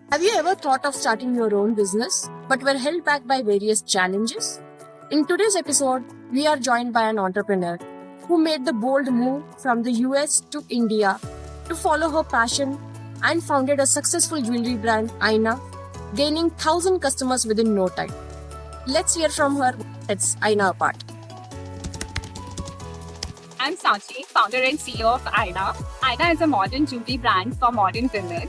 Have you ever thought of starting your own business but were held back by various challenges? In today's episode, we are joined by an entrepreneur who made the bold move from the US to India to follow her passion and founded a successful jewelry brand, Aina, gaining 1,000 customers within no time. Let's hear from her. It's Aina apart. I'm Sachi, founder and CEO of Aina. Aina is a modern jewelry brand for modern women.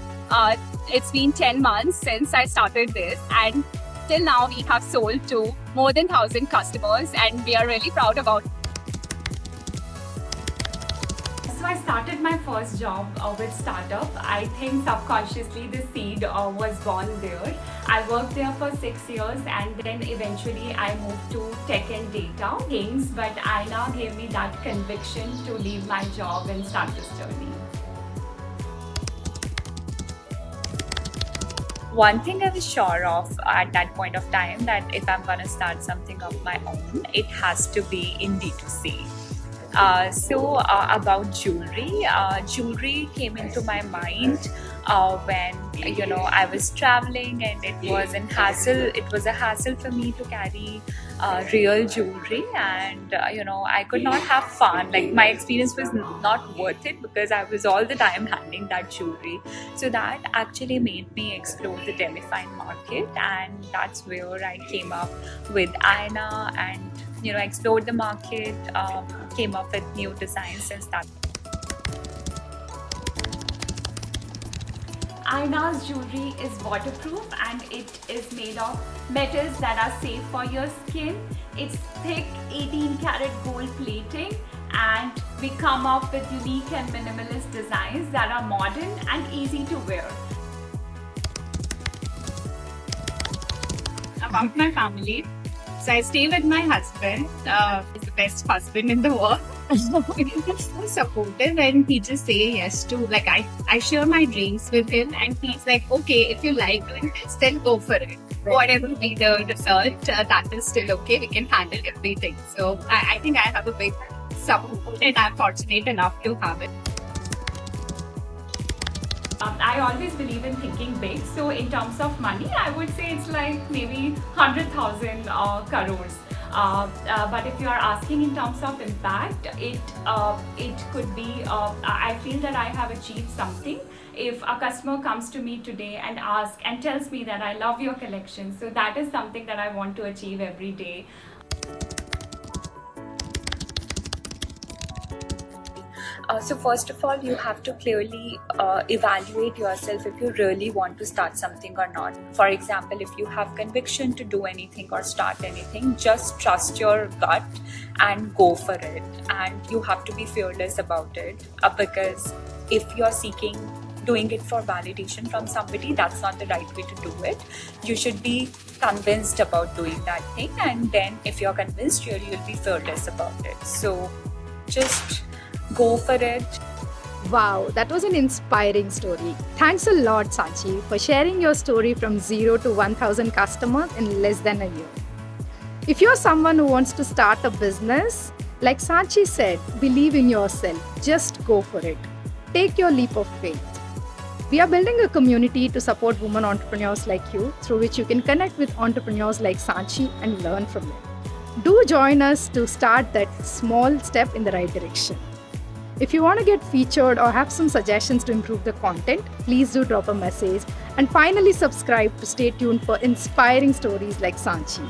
It's been 10 months since I started this, and till now we have sold to more than 1,000 customers, and we are really proud about it. So I started my first job with startup. I think subconsciously the seed was born there. I worked there for 6 years, and then eventually I moved to tech and data games, but Aina gave me that conviction to leave my job and start this journey. One thing I was sure of at that point of time, that if I'm gonna start something of my own, it has to be in D2C. About jewelry came into my mind when I was traveling, and it was a hassle for me to carry real jewelry, and I could not have fun. Like, my experience was not worth it because I was all the time handling that jewelry. So that actually made me explore the demi-fine market, and that's where I came up with Aina and explored the market, came up with new designs and started. Aina's jewelry is waterproof, and it is made of metals that are safe for your skin. It's thick 18-karat gold plating, and we come up with unique and minimalist designs that are modern and easy to wear. About my family. So I stay with my husband. He's the best husband in the world. He's so supportive, and he just say yes to, like, I share my dreams with him, and he's like, okay, if you like doing this, then go for it. Whatever be the result, that is still okay. We can handle everything. So I think I have a big support, and I'm fortunate enough to have it. I always believe in thinking big. So in terms of money, I would say it's like maybe 100,000 crores. But if you are asking in terms of impact, it could be, I feel that I have achieved something. If a customer comes to me today and asks and tells me that I love your collection, so that is something that I want to achieve every day. So first of all, you have to clearly evaluate yourself if you really want to start something or not. For example, if you have conviction to do anything or start anything, just trust your gut and go for it. And you have to be fearless about it, because if you're seeking doing it for validation from somebody, that's not the right way to do it. You should be convinced about doing that thing, and then if you're convinced, you'll be fearless about it. So just go for it. Wow, that was an inspiring story. Thanks a lot, Sachi, for sharing your story from 0 to 1,000 customers in less than a year. If you're someone who wants to start a business, like Sachi said, believe in yourself. Just go for it. Take your leap of faith. We are building a community to support women entrepreneurs like you, through which you can connect with entrepreneurs like Sachi and learn from them. Do join us to start that small step in the right direction. If you want to get featured or have some suggestions to improve the content, please do drop a message. And finally, subscribe to stay tuned for inspiring stories like Sachi.